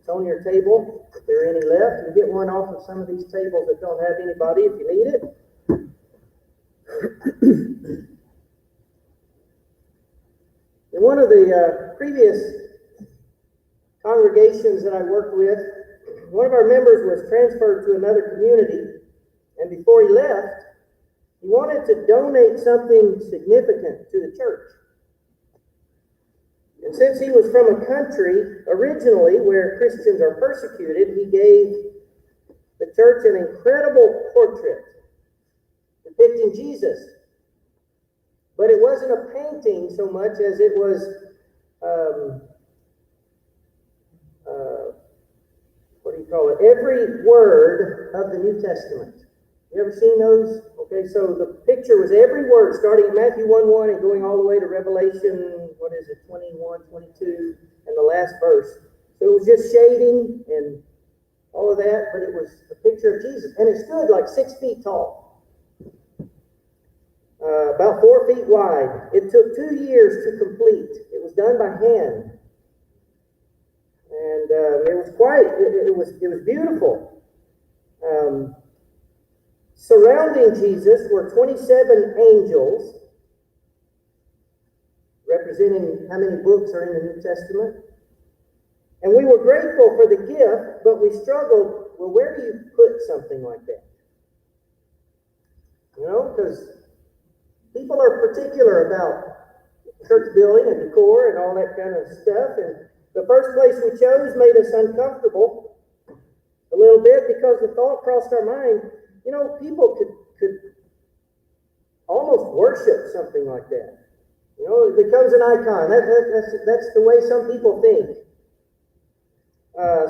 It's on your table. If there are any left, you get one off of some of these tables that don't have anybody if you need it. In one of the previous congregations that I worked with, one of our members was transferred to another community, and before he left, he wanted to donate something significant to the church. And since he was from a country originally where Christians are persecuted, he gave the church an incredible portrait depicting Jesus. But it wasn't a painting so much as it was, every word of the New Testament. You ever seen those? Okay, so the picture was every word, starting at Matthew 1:1 and going all the way to Revelation, 21, 22, and the last verse. So it was just shading and all of that, but it was a picture of Jesus. And it stood like 6 feet tall, about 4 feet wide. It took 2 years to complete. It was done by hand. And it was it was beautiful. Surrounding Jesus were 27 angels, representing how many books are in the New Testament. And we were grateful for the gift, but we struggled, well, where do you put something like that? You know, because people are particular about church building and decor and all that kind of stuff. And the first place we chose made us uncomfortable a little bit because the thought crossed our mind, you know, people could almost worship something like that. You know, it becomes an icon. That's the way some people think.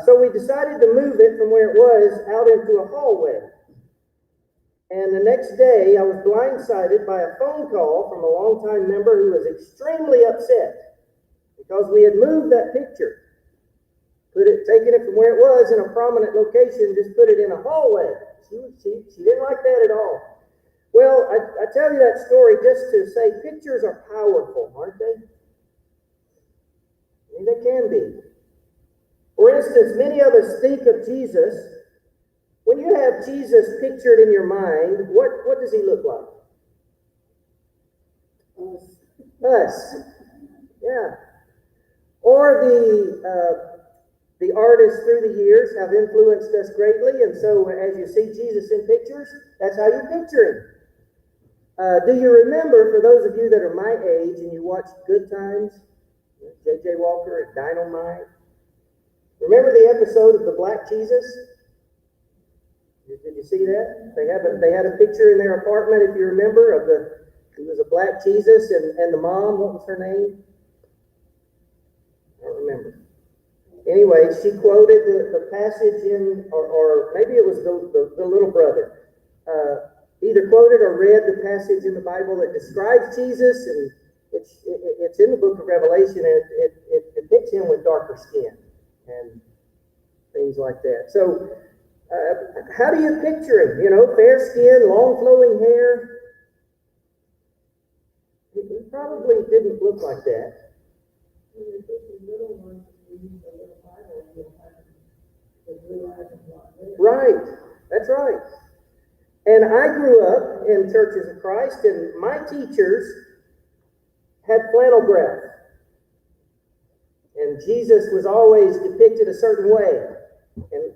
So we decided to move it from where it was out into a hallway. And the next day, I was blindsided by a phone call from a longtime member who was extremely upset because we had moved that picture, taken it from where it was in a prominent location, just put it in a hallway. She didn't like that at all. Well, I tell you that story just to say pictures are powerful, aren't they? I mean, they can be. For instance, many of us think of Jesus. When you have Jesus pictured in your mind, what does he look like? Us. Yeah. Or the artists through the years have influenced us greatly, and so as you see Jesus in pictures, that's how you picture him. Do you remember, for those of you that are my age and you watched Good Times, J.J. Walker and Dynamite? Remember the episode of the Black Jesus? Did you see that? They had a picture in their apartment, if you remember, it was a black Jesus and the mom. What was her name? I don't remember. Anyway, she quoted the passage or maybe it was the little brother. Either quoted or read the passage in the Bible that describes Jesus, and it's in the book of Revelation, and it depicts him with darker skin and things like that. So, how do you picture him? You know, fair skin, long flowing hair. He probably didn't look like that. Right, that's right. And I grew up in Churches of Christ, and my teachers had flannel breath. And Jesus was always depicted a certain way.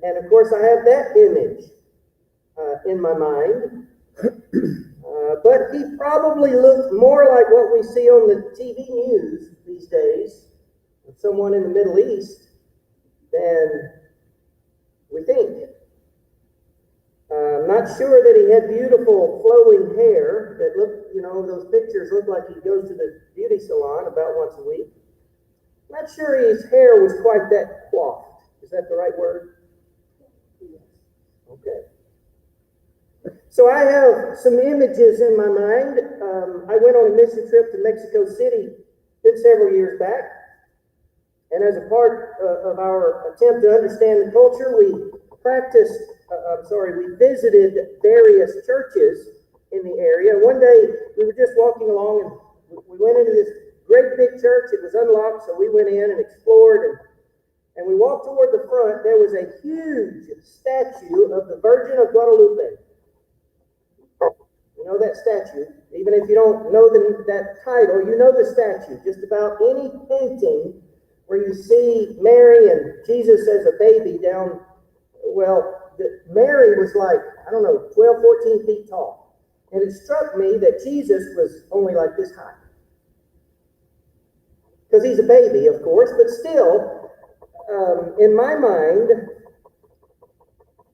And of course, I have that image in my mind. But he probably looked more like what we see on the TV news these days, of someone in the Middle East, than we think. I'm not sure that he had beautiful flowing hair that looked, you know, those pictures look like he goes to the beauty salon about once a week. I'm not sure his hair was quite that coiffed. Is that the right word? Okay. So I have some images in my mind. I went on a mission trip to Mexico City several years back. And as a part of our attempt to understand the culture, we visited various churches in the area. One day, we were just walking along, and we went into this great big church. It was unlocked, so we went in and explored, and we walked toward the front, there was a huge statue of the Virgin of Guadalupe. You know that statue. Even if you don't know that title, you know the statue. Just about any painting where you see Mary and Jesus as a baby down, Mary was like, 12, 14 feet tall. And it struck me that Jesus was only like this high. Because he's a baby, of course, but still, in my mind,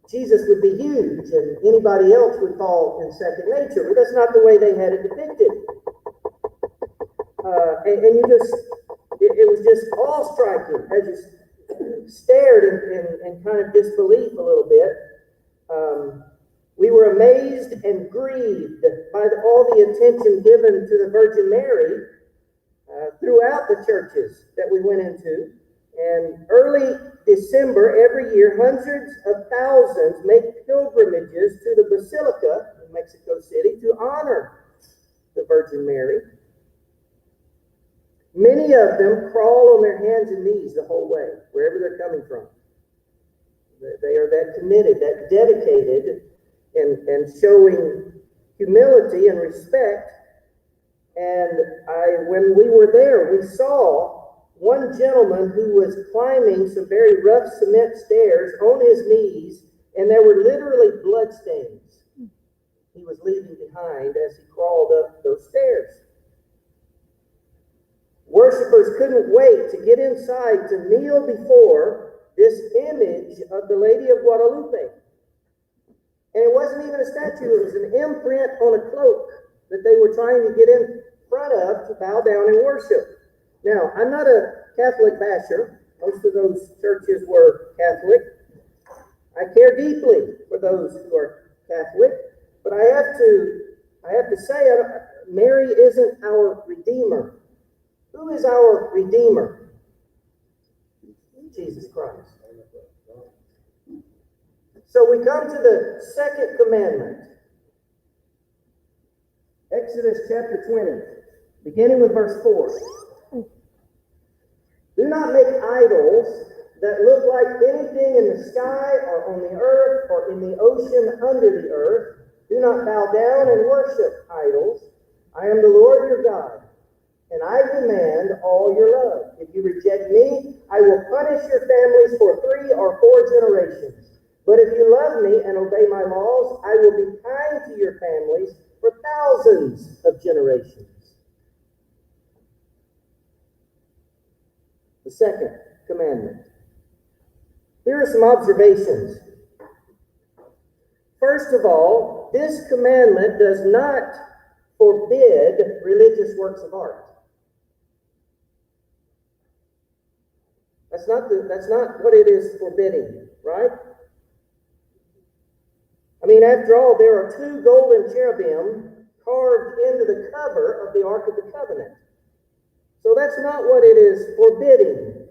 Jesus would be huge, and anybody else would fall in second nature. But that's not the way they had it depicted. It was just awe-striking as you stared in kind of disbelief a little bit. We were amazed and grieved by all the attention given to the Virgin Mary throughout the churches that we went into. And early December every year, hundreds of thousands make pilgrimages to the Basilica in Mexico City to honor the Virgin Mary. Many of them crawl on their hands and knees the whole way, wherever they're coming from. They are that committed, that dedicated, and showing humility and respect. And when we were there, we saw one gentleman who was climbing some very rough cement stairs on his knees, and there were literally blood stains he was leaving behind as he crawled up those stairs. Worshippers couldn't wait to get inside to kneel before this image of the Lady of Guadalupe. And it wasn't even a statue, it was an imprint on a cloak that they were trying to get in front of to bow down and worship. Now, I'm not a Catholic basher. Most of those churches were Catholic. I care deeply for those who are Catholic, but I have to say, Mary isn't our Redeemer. Who is our Redeemer? Jesus Christ. So we come to the second commandment. Exodus chapter 20, beginning with verse 4. Do not make idols that look like anything in the sky or on the earth or in the ocean under the earth. Do not bow down and worship idols. I am the Lord your God, and I demand all your love. If you reject me, I will punish your families for 3 or 4 generations. But if you love me and obey my laws, I will be kind to your families for thousands of generations. The second commandment. Here are some observations. First of all, this commandment does not forbid religious works of art. That's not what it is forbidding, right? I mean, after all, there are 2 golden cherubim carved into the cover of the Ark of the Covenant. So that's not what it is forbidding.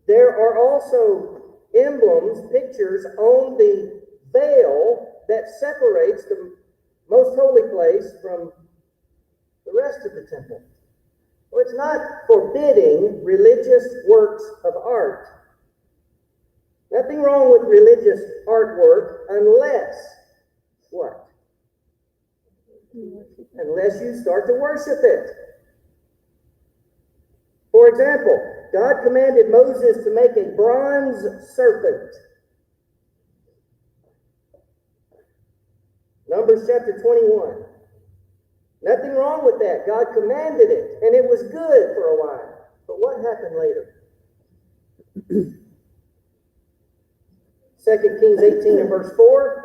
There are also emblems, pictures on the veil that separates the most holy place from the rest of the temple. Well, it's not forbidding religious works of art. Nothing wrong with religious artwork unless what? Unless you start to worship it. For example, God commanded Moses to make a bronze serpent. Numbers chapter 21. Nothing wrong with that. God commanded it, and it was good for a while. But what happened later? 2 Kings 18 and verse 4.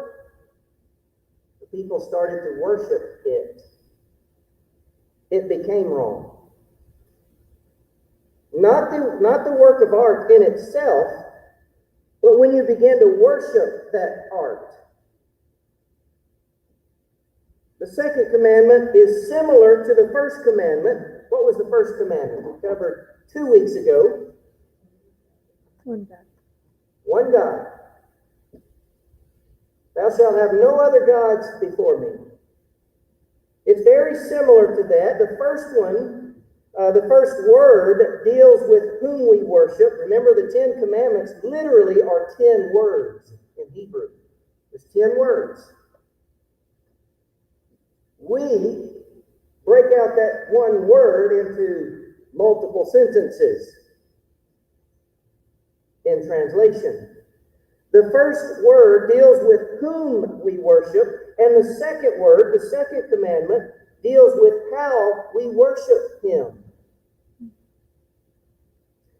The people started to worship it. It became wrong. Not the work of art in itself, but when you begin to worship that art. The second commandment is similar to the first commandment. What was the first commandment? We covered 2 weeks ago. One God. One God. Thou shalt have no other gods before me. It's very similar to that. The first one The first word deals with whom we worship. Remember, the 10 Commandments literally are 10 words in Hebrew. There's 10 words. We break out that one word into multiple sentences in translation. The first word deals with whom we worship, and the second word, the second commandment, deals with how we worship Him.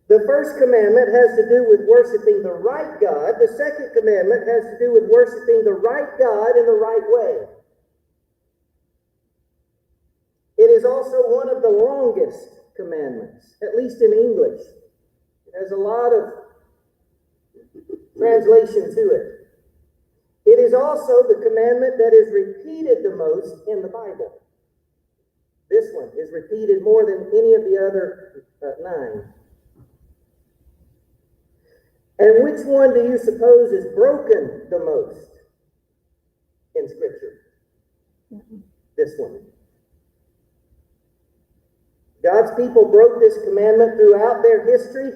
The first commandment has to do with worshiping the right God. The second commandment has to do with worshiping the right God in the right way. It is also one of the longest commandments, at least in English. It has a lot of translation to it. It is also the commandment that is repeated the most in the Bible. This one is repeated more than any of the other 9. And which one do you suppose is broken the most in Scripture? This one. God's people broke this commandment throughout their history.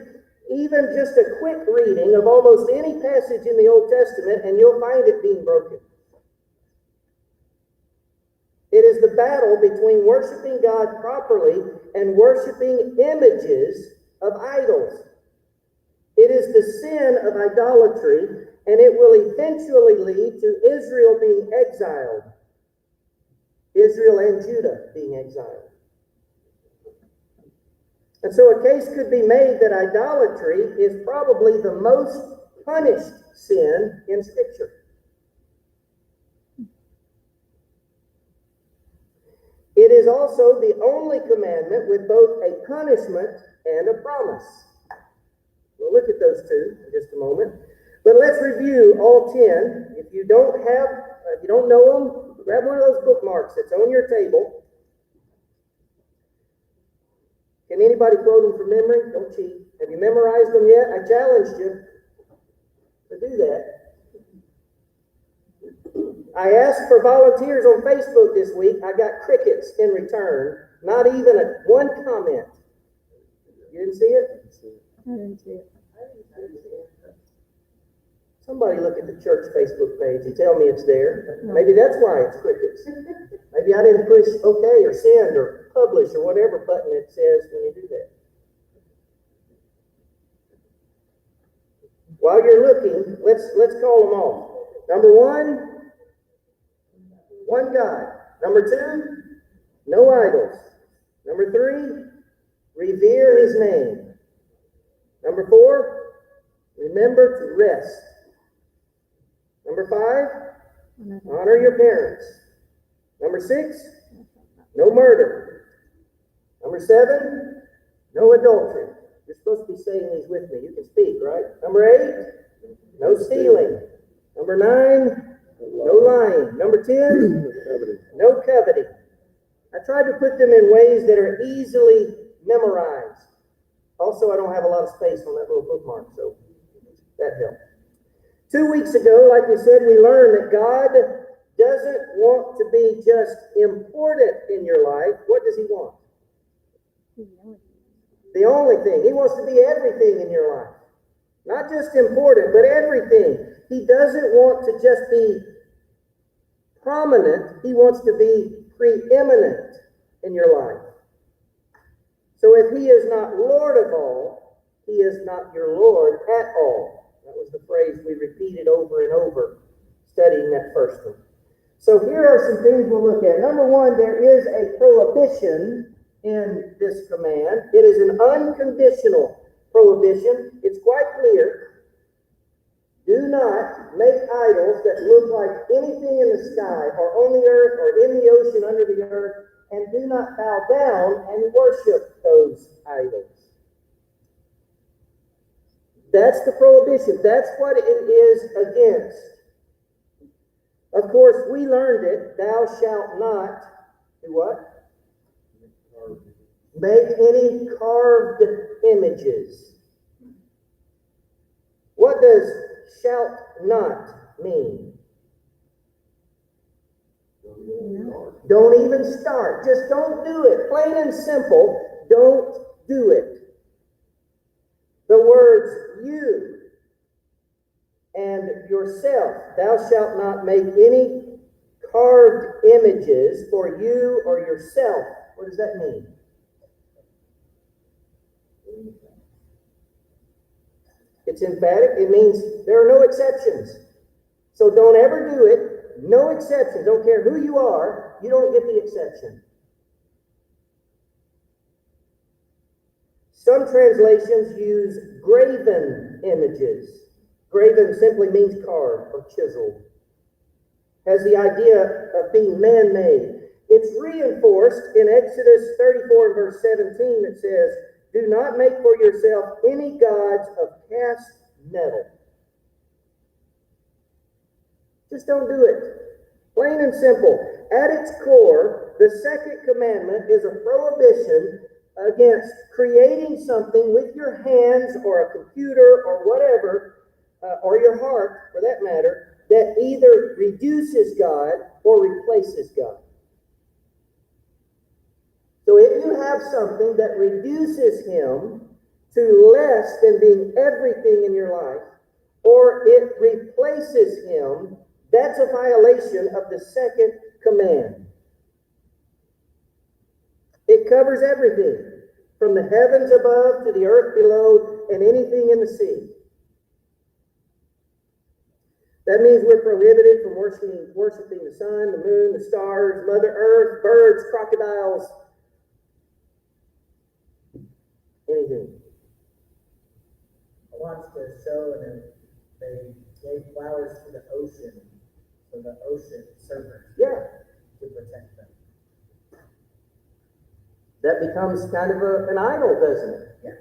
Even just a quick reading of almost any passage in the Old Testament, and you'll find it being broken. It is the battle between worshiping God properly and worshiping images of idols. It is the sin of idolatry, and it will eventually lead to Israel being exiled. Israel and Judah being exiled. And so a case could be made that idolatry is probably the most punished sin in Scripture. It is also the only commandment with both a punishment and a promise. We'll look at those two in just a moment. But let's review all 10. If you don't know them, grab one of those bookmarks that's on your table. Can anybody quote them from memory? Don't cheat. Have you memorized them yet? I challenged you to do that. I asked for volunteers on Facebook this week. I got crickets in return. Not even one comment. You didn't see it? I didn't see it. Somebody look at the church Facebook page and tell me it's there. Maybe that's why it's crickets. Maybe I didn't push OK or send or publish or whatever button it says when you do that. While you're looking, let's call them off. Number 1, one God. Number 2, no idols. Number 3, revere His name. Number 4, remember to rest. Number 5, honor your parents. Number 6, no murder. Number 7, no adultery. You're supposed to be saying these with me. You can speak, right? Number 8, no stealing. Number 9, no lying. Number 10, no coveting. I tried to put them in ways that are easily memorized. Also, I don't have a lot of space on that little bookmark, so that helped. 2 weeks ago, like we said, we learned that God doesn't want to be just important in your life. What does He want? The only thing. He wants to be everything in your life. Not just important, but everything. He doesn't want to just be prominent. He wants to be preeminent in your life. So if He is not Lord of all, He is not your Lord at all. That was the phrase we repeated over and over studying that first one. So here are some things we'll look at. Number 1, there is a prohibition in this command. It is an unconditional prohibition. It's quite clear. Do not make idols that look like anything in the sky or on the earth or in the ocean under the earth, and do not bow down and worship those idols. That's the prohibition. That's what it is against. Of course, we learned it. Thou shalt not do what? Make any carved images. What does shalt not mean? Don't even start. Just don't do it. Plain and simple. don't do it. The words you and yourself, thou shalt not make any carved images for you or yourself. What does that mean? It's emphatic. It means there are no exceptions. So don't ever do it. No exceptions. Don't care who you are. You don't get the exception. Some translations use graven images. Graven simply means carved or chiseled. Has the idea of being man-made. It's reinforced in Exodus 34 and verse 17 that says, do not make for yourself any gods of cast metal. Just don't do it. Plain and simple. At its core, the second commandment is a prohibition against creating something with your hands or a computer or whatever, or your heart for that matter, that either reduces God or replaces God. So if you have something that reduces him to less than being everything in your life, or it replaces him, that's a violation of the second command. It covers everything, from the heavens above to the earth below and anything in the sea. That means we're prohibited from worshiping the sun, the moon, the stars, Mother Earth, birds, crocodiles, anything. I watched a show and they gave flowers to the ocean, so the ocean servers to protect them. That becomes kind of an idol, doesn't it? Yeah.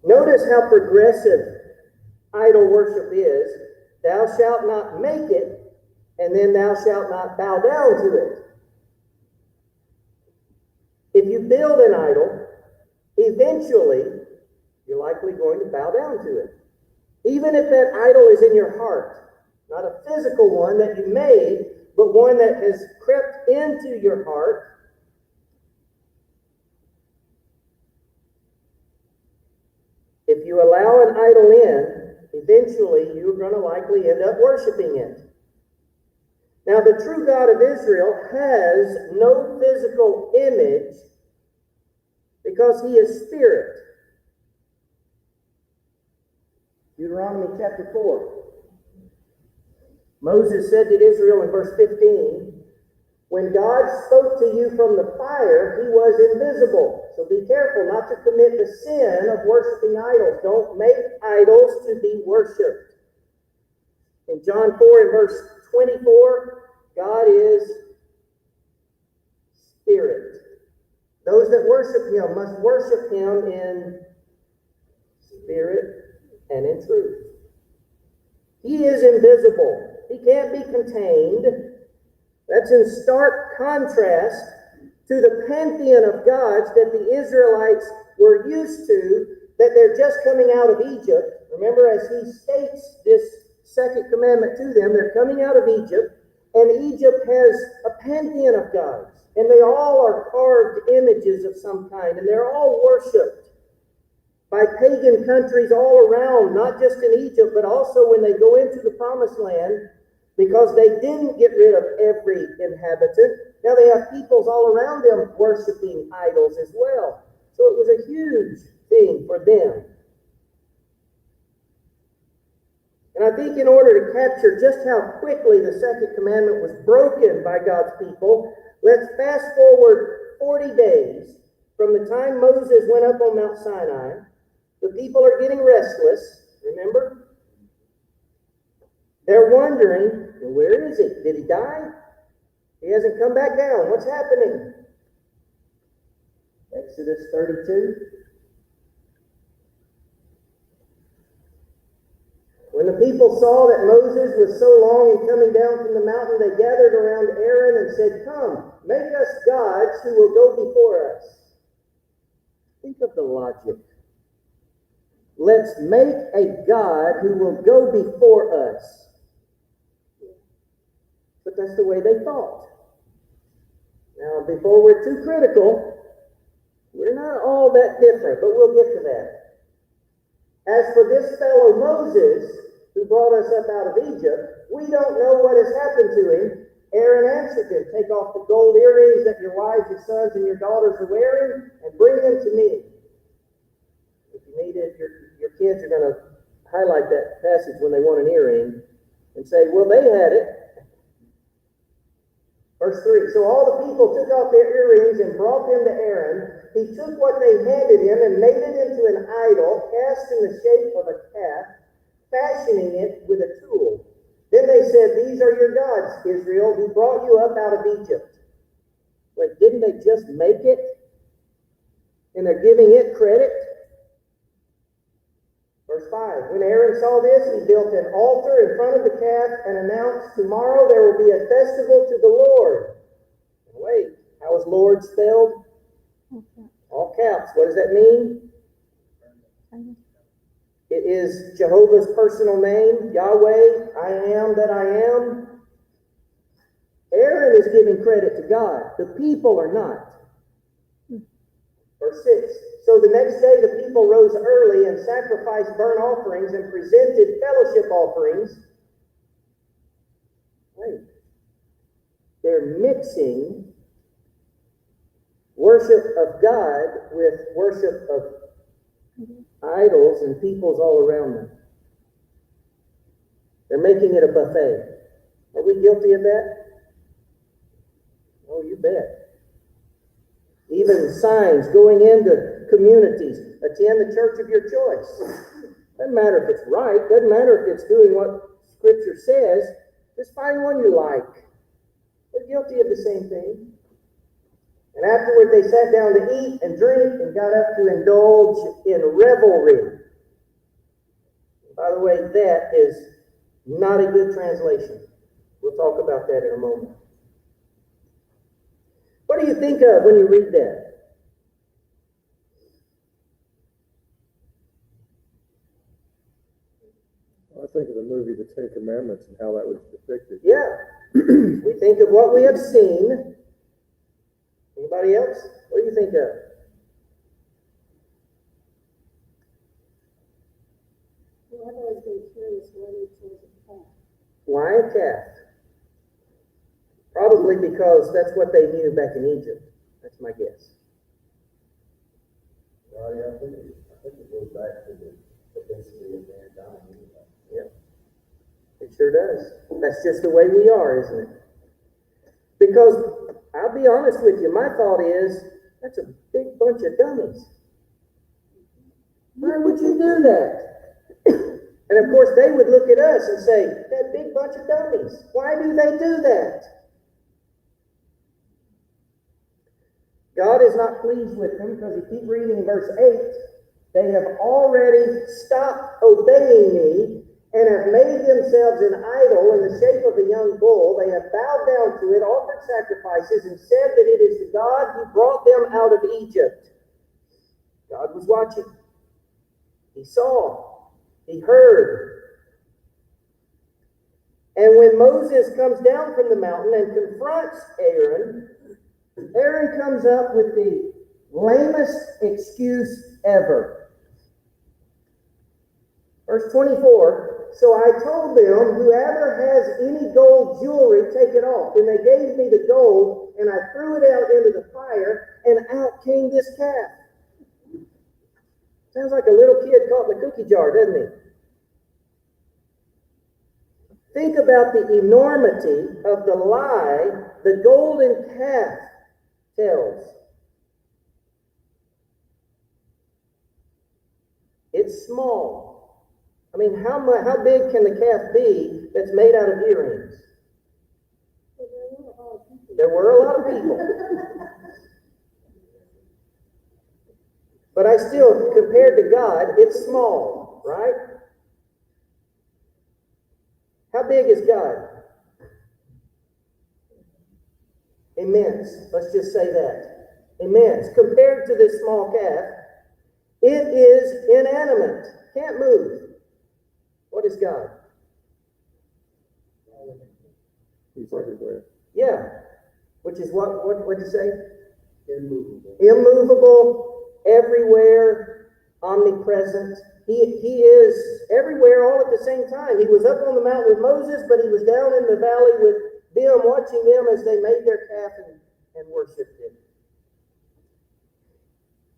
Notice how progressive idol worship is. Thou shalt not make it, and then thou shalt not bow down to it. If you build an idol, eventually you're likely going to bow down to it. Even if that idol is in your heart, not a physical one that you made, but one that has crept into your heart. If you allow an idol in, eventually you're going to likely end up worshiping it. Now, the true God of Israel has no physical image because he is spirit. Deuteronomy chapter 4. Moses said to Israel in verse 15, when God spoke to you from the fire, he was invisible. So be careful not to commit the sin of worshiping idols. Don't make idols to be worshipped. In John 4 and verse 24, God is spirit. Those that worship him must worship him in spirit and in truth. He is invisible. He can't be contained. That's in stark contrast to the pantheon of gods that the Israelites were used to, that they're just coming out of Egypt. Remember, as he states this second commandment to them, they're coming out of Egypt, and Egypt has a pantheon of gods, and they all are carved images of some kind, and they're all worshipped by pagan countries all around, not just in Egypt, but also when they go into the promised land, because they didn't get rid of every inhabitant. Now they have peoples all around them worshiping idols as well. So it was a huge thing for them. And I think in order to capture just how quickly the second commandment was broken by God's people, let's fast forward 40 days from the time Moses went up on Mount Sinai. The people are getting restless, remember? They're wondering, where is he? Did he die? He hasn't come back down. What's happening? Exodus 32. When the people saw that Moses was so long in coming down from the mountain, they gathered around Aaron and said, come, make us gods who will go before us. Think of the logic. Let's make a God who will go before us. But that's the way they thought. Now, before we're too critical, we're not all that different, but we'll get to that. As for this fellow Moses, who brought us up out of Egypt, we don't know what has happened to him. Aaron answered him, take off the gold earrings that your wives, your sons, and your daughters are wearing, and bring them to me. If you need it, your kids are going to highlight that passage when they want an earring and say, well, they had it. Verse 3, so all the people took off their earrings and brought them to Aaron. He took what they handed him and made it into an idol cast in the shape of a calf, fashioning it with a tool. Then they said, these are your gods, Israel, who brought you up out of Egypt. Wait, didn't they just make it? And they're giving it credit? Verse 5, when Aaron saw this, he built an altar in front of the calf and announced, tomorrow there will be a festival to the Lord. And wait, how is Lord spelled? All caps. What does that mean? It is Jehovah's personal name, Yahweh, I am that I am. Aaron is giving credit to God. The people are not. Verse 6, so the next day the people rose early and sacrificed burnt offerings and presented fellowship offerings. Wait. They're mixing worship of God with worship of idols and peoples all around them. They're making it a buffet. Are we guilty of that? Oh, you bet. Even signs going into communities, attend the church of your choice. Doesn't matter if it's right, doesn't matter if it's doing what Scripture says, just find one you like. They're guilty of the same thing. And afterward they sat down to eat and drink and got up to indulge in revelry. By the way, that is not a good translation. We'll talk about that in a moment. What do you think of when you read that? I think of the movie The Ten Commandments and how that was depicted. Yeah. We think of what we have seen. Anybody else? What do you think of? Well, I've always been curious why they chose a calf. Why a calf? Probably because that's what they knew back in Egypt. That's my guess. Roddy, I think it goes back to the history of mankind. Yeah. It sure does. That's just the way we are, isn't it? Because, I'll be honest with you, my thought is, that's a big bunch of dummies. Why would you do that? And of course, they would look at us and say, that big bunch of dummies. Why do they do that? God is not pleased with them because you keep reading verse 8. They have already stopped obeying me and have made themselves an idol in the shape of a young bull. They have bowed down to it, offered sacrifices, and said that it is the God who brought them out of Egypt. God was watching. He saw. He heard. And when Moses comes down from the mountain and confronts Aaron, Aaron comes up with the lamest excuse ever. Verse 24, so I told them, whoever has any gold jewelry, take it off. And they gave me the gold, and I threw it out into the fire, and out came this calf. Sounds like a little kid caught in a cookie jar, doesn't it? Think about the enormity of the lie the golden calf tells. It's small. I mean, how big can the calf be that's made out of earrings? There were a lot of people. But I still, compared to God, it's small, right? How big is God? Immense. Let's just say that. Immense. Compared to this small calf, it is inanimate. Can't move. What is God? He's everywhere. Yeah. which is what'd you say? Immovable. Immovable, everywhere, omnipresent. He is everywhere all at the same time. He was up on the mountain with Moses, but he was down in the valley with them, watching them as they made their calf and worshipped him.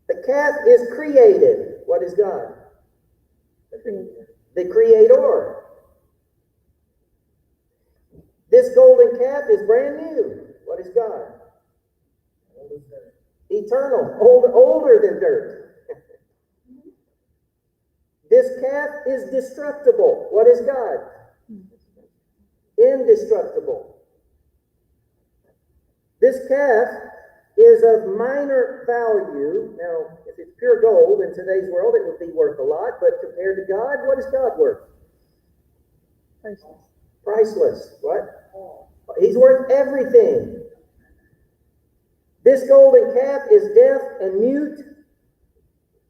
The calf is created. What is God? The Creator. This golden calf is brand new. What is God? Eternal, older than dirt. This calf is destructible. What is God? Indestructible. This calf is of minor value. Now, if it's pure gold in today's world, it would be worth a lot, but compared to God, what is God worth? Priceless. Priceless. What? He's worth everything. This golden calf is deaf and mute.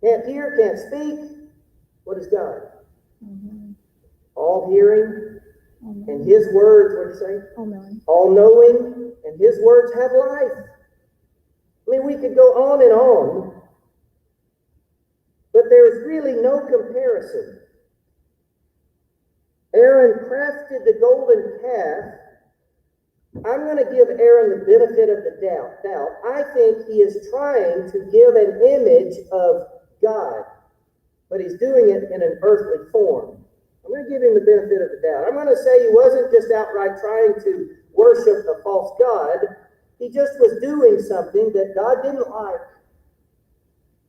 Can't hear, can't speak. What is God? Mm-hmm. All hearing. Mm-hmm. And his words, what do you say? All knowing. All knowing. And his words have life. I mean, we could go on and on. But there's really no comparison. Aaron crafted the golden calf. I'm going to give Aaron the benefit of the doubt. Now, I think he is trying to give an image of God, but he's doing it in an earthly form. I'm going to give him the benefit of the doubt. I'm going to say he wasn't just outright trying to worship a false god. He just was doing something that God didn't like.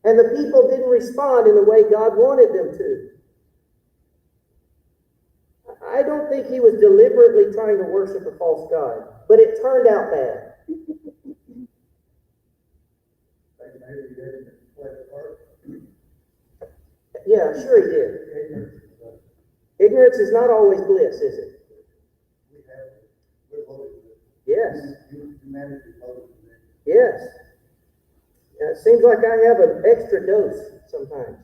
And the people didn't respond in the way God wanted them to. I don't think he was deliberately trying to worship a false god, but it turned out bad. Yeah, sure he did. Ignorance is not always bliss, is it? Yes. Yes. Yeah, it seems like I have an extra dose sometimes.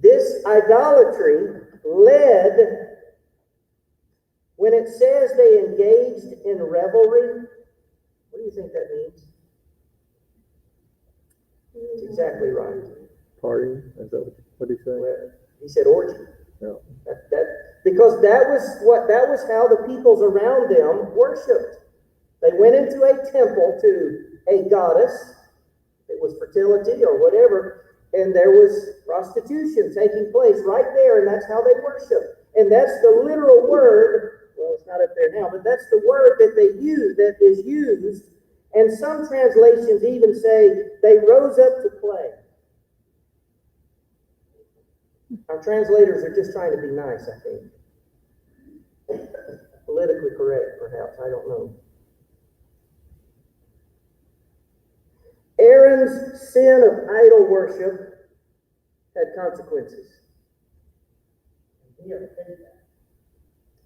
This idolatry led, when it says they engaged in revelry, what do you think that means? That's exactly right. Partying? Is that what he said? Well, he said orgy. No. Because that was how the peoples around them worshipped. They went into a temple to a goddess. It was fertility or whatever. And there was prostitution taking place right there, and that's how they worship. And that's the literal word, well, it's not up there now, but that's the word that they use, that is used. And some translations even say they rose up to play. Our translators are just trying to be nice, I think. Politically correct, perhaps, I don't know. Aaron's sin of idol worship had consequences.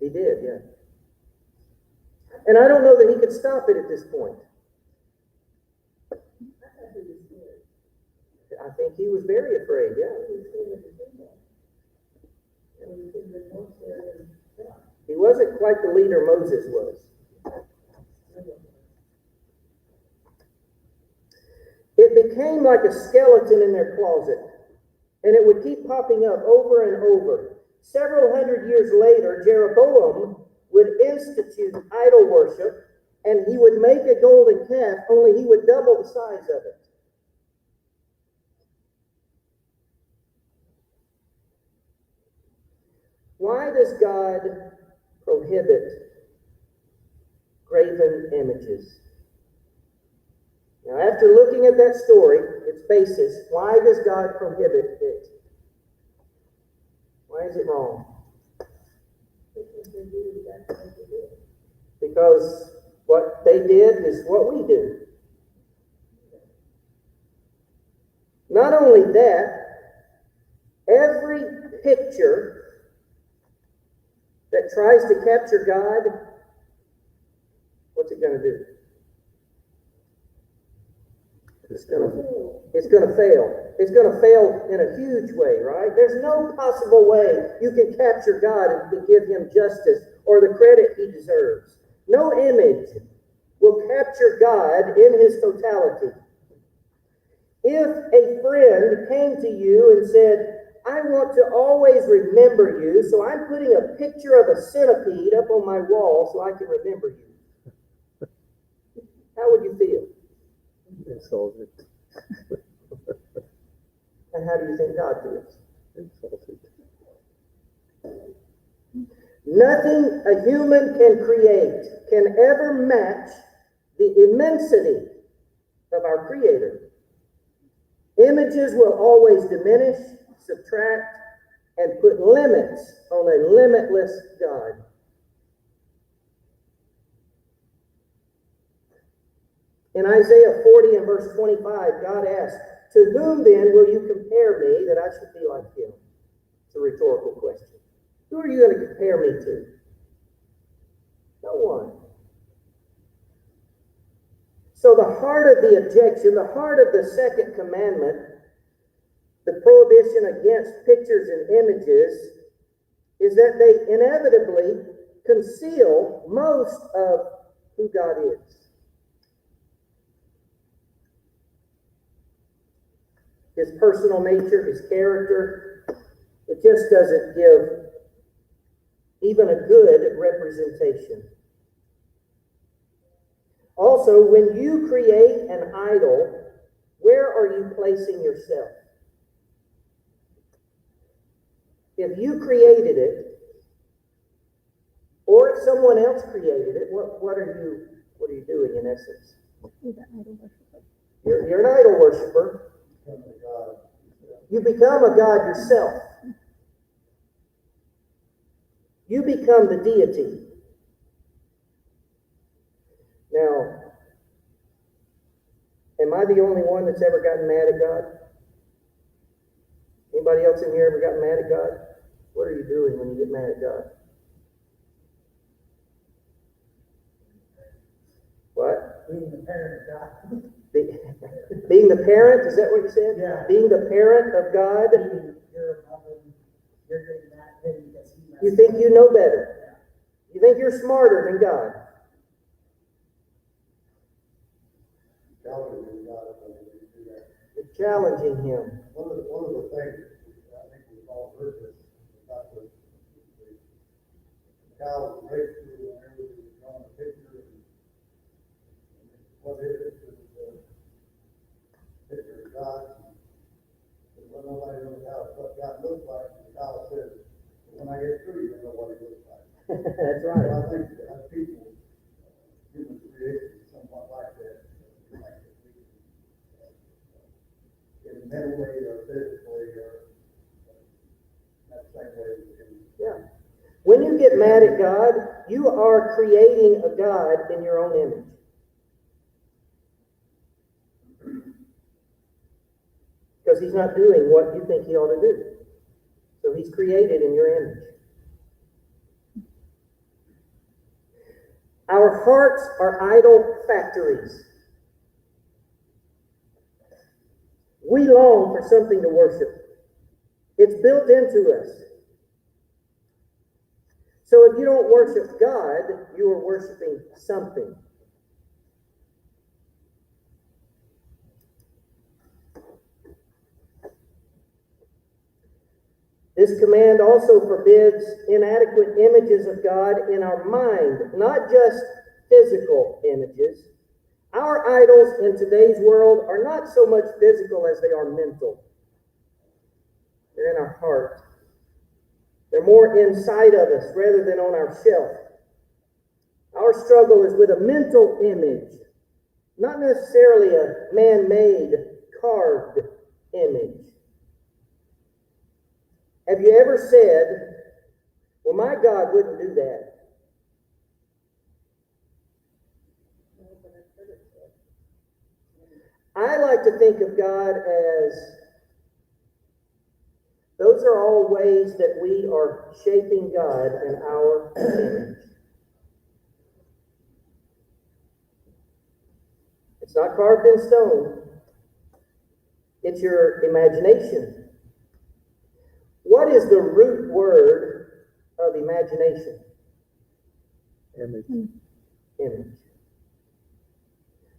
He did, yeah. And I don't know that he could stop it at this point. I think he was very afraid, yeah. He wasn't quite the leader Moses was. It became like a skeleton in their closet, and it would keep popping up over and over. Several hundred years later, Jeroboam would institute idol worship, and he would make a golden calf, only he would double the size of it. Why does God prohibit graven images? Now, after looking at that story, its basis, why does God prohibit it? Why is it wrong? Because what they did is what we do. Not only that, every picture that tries to capture God, what's it going to do? It's going to fail. It's going to fail in a huge way, right? There's no possible way you can capture God and give him justice or the credit he deserves. No image will capture God in his totality. If a friend came to you and said, I want to always remember you, so I'm putting a picture of a centipede up on my wall so I can remember you, how would you feel? Insulted. And how do you think God feels? Insulted. Nothing a human can create can ever match the immensity of our Creator. Images will always diminish, subtract, and put limits on a limitless God. In Isaiah 40 and verse 25, God asks, to whom then will you compare me that I should be like him? It's a rhetorical question. Who are you going to compare me to? No one. So the heart of the objection, the heart of the second commandment, the prohibition against pictures and images, is that they inevitably conceal most of who God is. His personal nature, his character, it just doesn't give even a good representation. Also, when you create an idol, where are you placing yourself? If you created it, or if someone else created it, what are you doing in essence? You're an idol worshiper. You become a god yourself. You become the deity. Now, am I the only one that's ever gotten mad at God? Anybody else in here ever gotten mad at God? What are you doing when you get mad at God? What? Being the parent of God. Being the parent, is that what you said? Yeah. Being the parent of God. You're getting that thing because he messed You think up. you know better. You think you're smarter than God. Challenging God when we do that. You're challenging him. One of the things, I think we've all heard this, about the cow was raised through and everybody was drawing a picture. And what is it? It's a picture of God. And when nobody knows what God looks like, the cow says, when I get through, you know what he looks like. That's So right. I think that as people, human creation is somewhat like that. Like that we can, in mentally or physically or that same way we can. Yeah. When you get mad at God, you are creating a God in your own image. Because he's not doing what you think he ought to do. So he's created in your image. Our hearts are idol factories. We long for something to worship. It's built into us. So if you don't worship God, you are worshiping something. This command also forbids inadequate images of God in our mind, not just physical images. Our idols in today's world are not so much physical as they are mental. They're in our heart. They're more inside of us rather than on our shelf. Our struggle is with a mental image, not necessarily a man-made, carved image. Have you ever said, well, my God wouldn't do that? I like to think of God as those are all ways that we are shaping God in our image. It's not carved in stone. It's your imagination. What is the root word of imagination? Image. Image.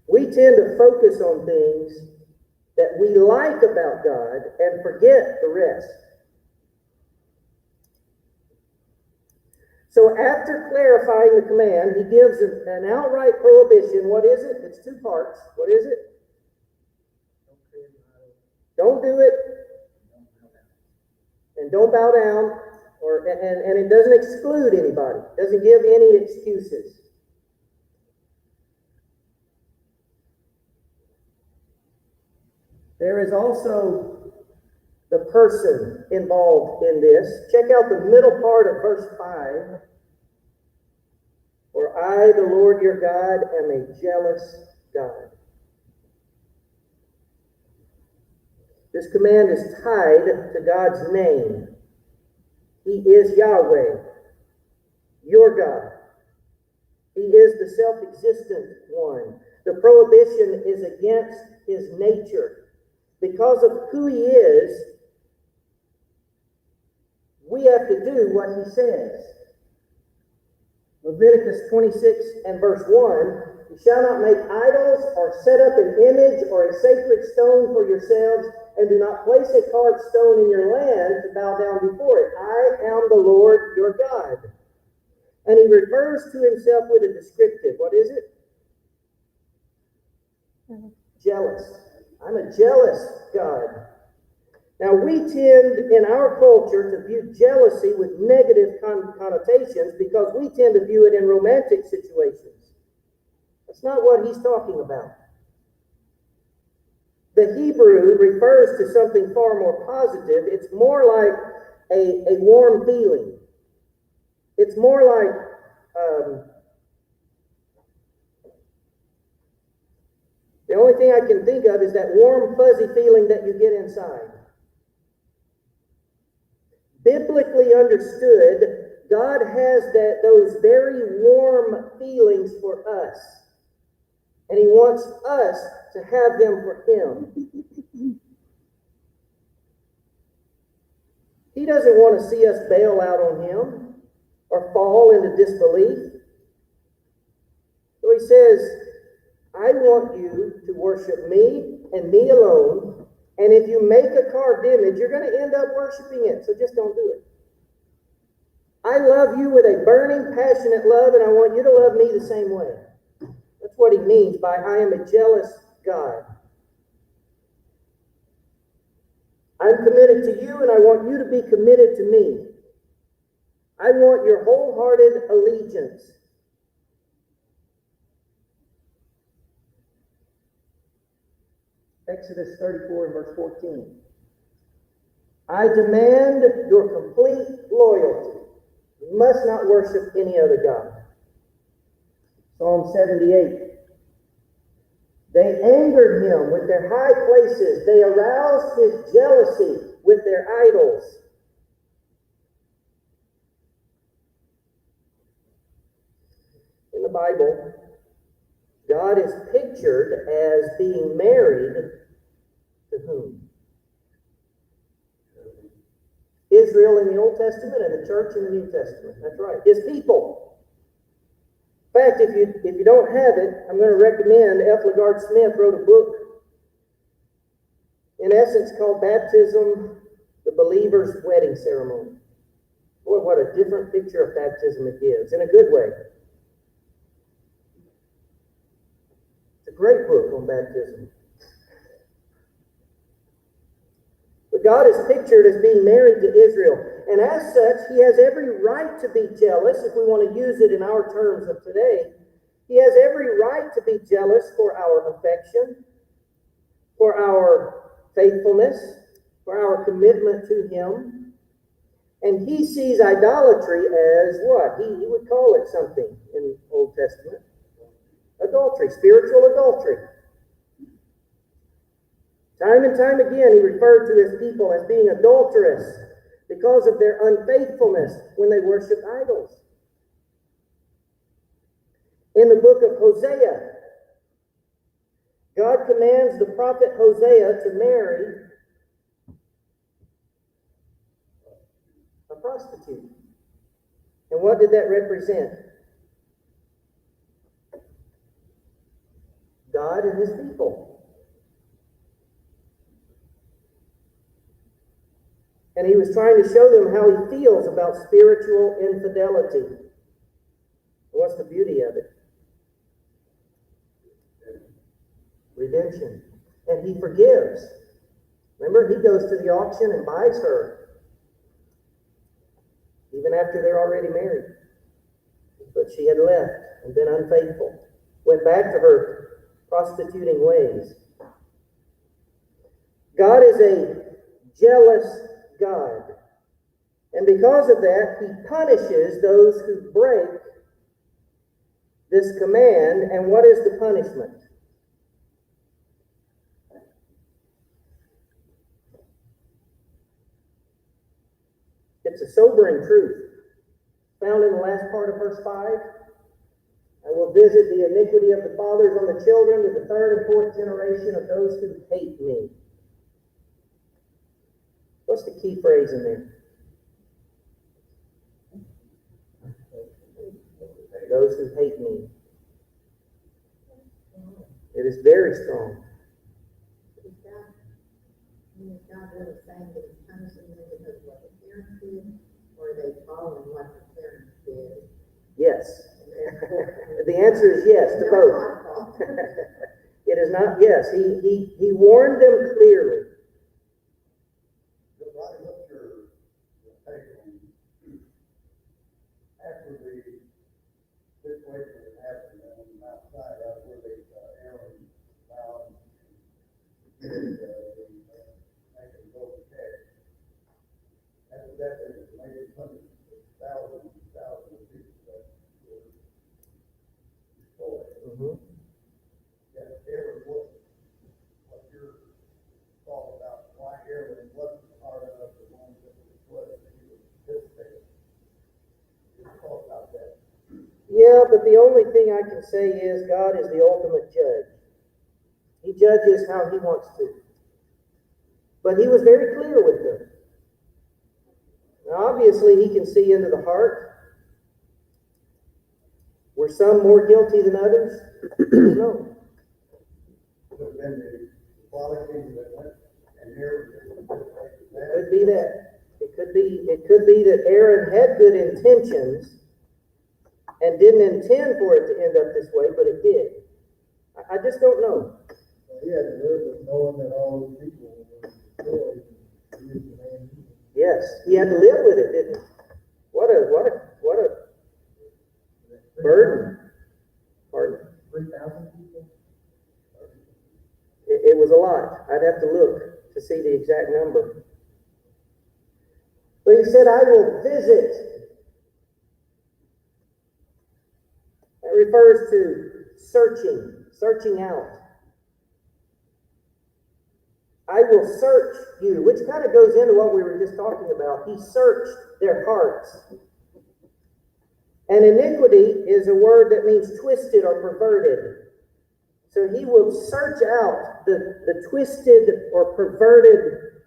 We tend to focus on things that we like about God and forget the rest. So after clarifying the command, he gives an outright prohibition. What is it? It's two parts. What is it? Don't do it. And don't bow down. And it doesn't exclude anybody. It doesn't give any excuses. There is also the person involved in this. Check out the middle part of verse 5. For I, the Lord your God, am a jealous God. This command is tied to God's name. He is Yahweh, your God. He is the self-existent one. The prohibition is against his nature. Because of who he is, we have to do what he says. Leviticus 26 and verse 1, you shall not make idols or set up an image or a sacred stone for yourselves, and do not place a carved stone in your land to bow down before it. I am the Lord your God. And he refers to himself with a descriptive. What is it? Jealous. I'm a jealous God. Now, we tend in our culture to view jealousy with negative connotations because we tend to view it in romantic situations. That's not what he's talking about. The Hebrew refers to something far more positive. It's more like a warm feeling. It's more like the only thing I can think of is that warm, fuzzy feeling that you get inside. Biblically understood, God has those very warm feelings for us. And he wants us to have them for him. He doesn't want to see us bail out on him or fall into disbelief. So he says, I want you to worship me and me alone. And if you make a carved image, you're going to end up worshiping it. So just don't do it. I love you with a burning, passionate love, and I want you to love me the same way. That's what he means by I am a jealous God. I'm committed to you, and I want you to be committed to me. I want your wholehearted allegiance. Exodus 34 and verse 14. I demand your complete loyalty. You must not worship any other God. Psalm 78. They angered him with their high places. They aroused his jealousy with their idols. In the Bible, God is pictured as being married to whom? Israel in the Old Testament and the church in the New Testament. That's right. His people. In fact, if you don't have it, I'm going to recommend F. LaGard Smith wrote a book, in essence, called Baptism, the Believer's Wedding Ceremony. Boy, what a different picture of baptism it gives, in a good way. It's a great book on baptism. But God is pictured as being married to Israel. And as such, he has every right to be jealous, if we want to use it in our terms of today. He has every right to be jealous for our affection, for our faithfulness, for our commitment to him. And he sees idolatry as what? He would call it something in the Old Testament. Adultery, spiritual adultery. Time and time again, he referred to his people as being adulterous because of their unfaithfulness when they worship idols. In the book of Hosea, God commands the prophet Hosea to marry a prostitute. And what did that represent? God and his people. And he was trying to show them how he feels about spiritual infidelity. What's the beauty of it? Redemption. And he forgives. Remember, he goes to the auction and buys her. Even after they're already married. But she had left and been unfaithful. Went back to her prostituting ways. God is a jealous God. And because of that, he punishes those who break this command. And what is the punishment? It's a sobering truth. Found in the last part of verse 5. I will visit the iniquity of the fathers on the children to the third and fourth generation of those who hate me. What's the key phrase in there? Those who hate me. It is very strong. Is God really saying that he's punishing them because of what the parents did, or are they following what the parents did? Yes. The answer is yes to both. It is not yes. He warned them clearly. Roddy, what's your take on after the situation that happened on Mount Sinai, where they Aaron found make them go to catch? After that, there was maybe hundreds of thousands of people that were destroyed. Mm-hmm. That Aaron wasn't. What's your thought about why Aaron wasn't part of the ones that were flooded that he was participating? Just talk about that. Yeah, but the only thing I can say is God is the ultimate judge. He judges how he wants to. But he was very clear with them. Now, obviously, he can see into the heart. Were some more guilty than others? No. Could have been the qualities that went and Aaron It could be that. It could be that Aaron had good intentions and didn't intend for it to end up this way, but it did. I just don't know. He had to live with knowing that all those people were destroyed. Yes, he had to live with it, didn't he? What a burden. Pardon? 3,000 people? It was a lot. I'd have to look to see the exact number. But he said, I will visit. That refers to searching out. I will search you, which kind of goes into what we were just talking about. He searched their hearts. And iniquity is a word that means twisted or perverted. So he will search out the twisted or perverted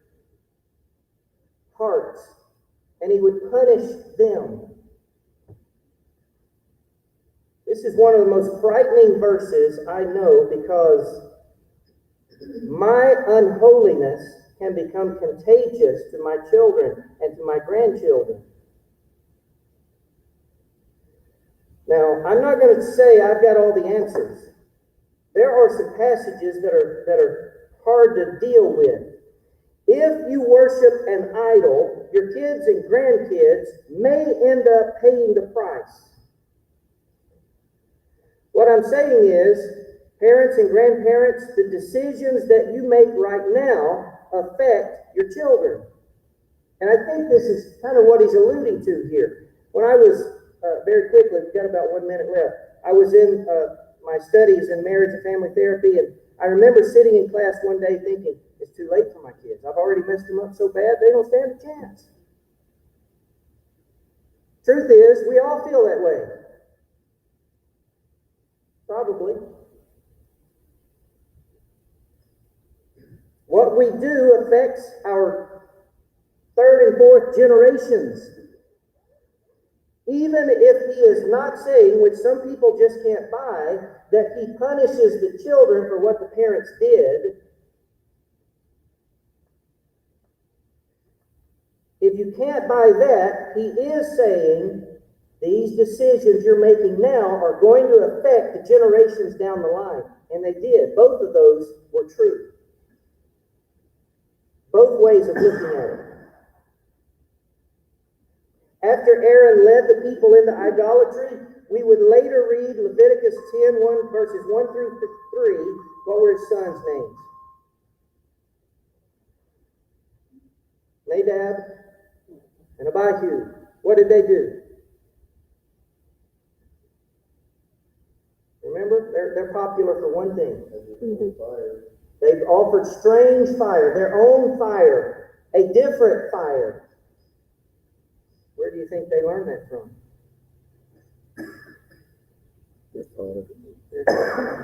hearts, and he would punish them. This is one of the most frightening verses I know, because my unholiness can become contagious to my children and to my grandchildren. Now, I'm not going to say I've got all the answers. There are some passages that are hard to deal with. If you worship an idol, your kids and grandkids may end up paying the price. What I'm saying is, parents and grandparents, the decisions that you make right now affect your children. And I think this is kind of what he's alluding to here. When I was, very quickly, we've got about 1 minute left. I was in my studies in marriage and family therapy, and I remember sitting in class one day thinking, it's too late for my kids. I've already messed them up so bad, they don't stand a chance. Truth is, we all feel that way. Probably. What we do affects our third and fourth generations. even if he is not saying, which some people just can't buy, that he punishes the children for what the parents did. If you can't buy that, he is saying these decisions you're making now are going to affect the generations down the line. And they did. Both of those were true. Both ways of looking at it. After Aaron led the people into idolatry, we would later read Leviticus 10, verses 1 through 3. What were his sons' names? Nadab and Abihu. What did they do? Remember, they're popular for one thing. They've offered strange fire, their own fire, a different fire. Where do you think they learned that from?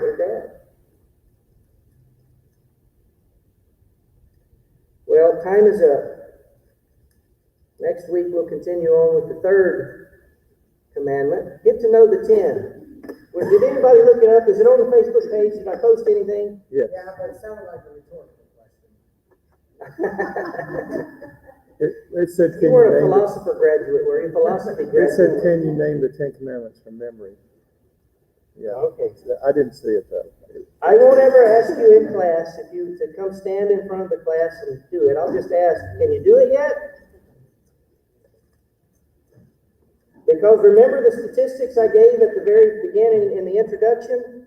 Their dad. Well, time is up. Next week we'll continue on with the third commandment. Get to know the 10. Did anybody look it up? Is it on the Facebook page? Did I post anything? Yes. Yeah, but it sounded like a rhetorical question. It said, You weren't a philosopher graduate, were you? Philosophy It graduate. said, can you name the 10 Commandments from memory? Yeah. Okay. I didn't see it though. I won't ever ask you in class if you to come stand in front of the class and do it. I'll just ask, can you do it yet? Because remember the statistics I gave at the very beginning in the introduction?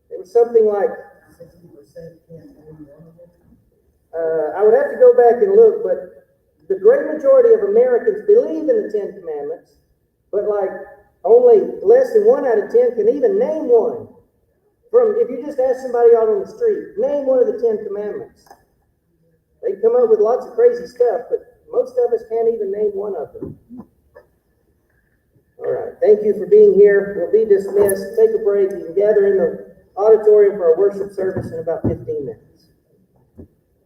It was something like 60% can't do one of it. I would have to go back and look, but the great majority of Americans believe in the 10 Commandments, but like only less than 1 out of 10 can even name one. If you just ask somebody out on the street, name one of the 10 Commandments. They come up with lots of crazy stuff, but most of us can't even name one of them. All right, thank you for being here. We'll be dismissed. Take a break. You can gather in the auditorium for our worship service in about 15 minutes.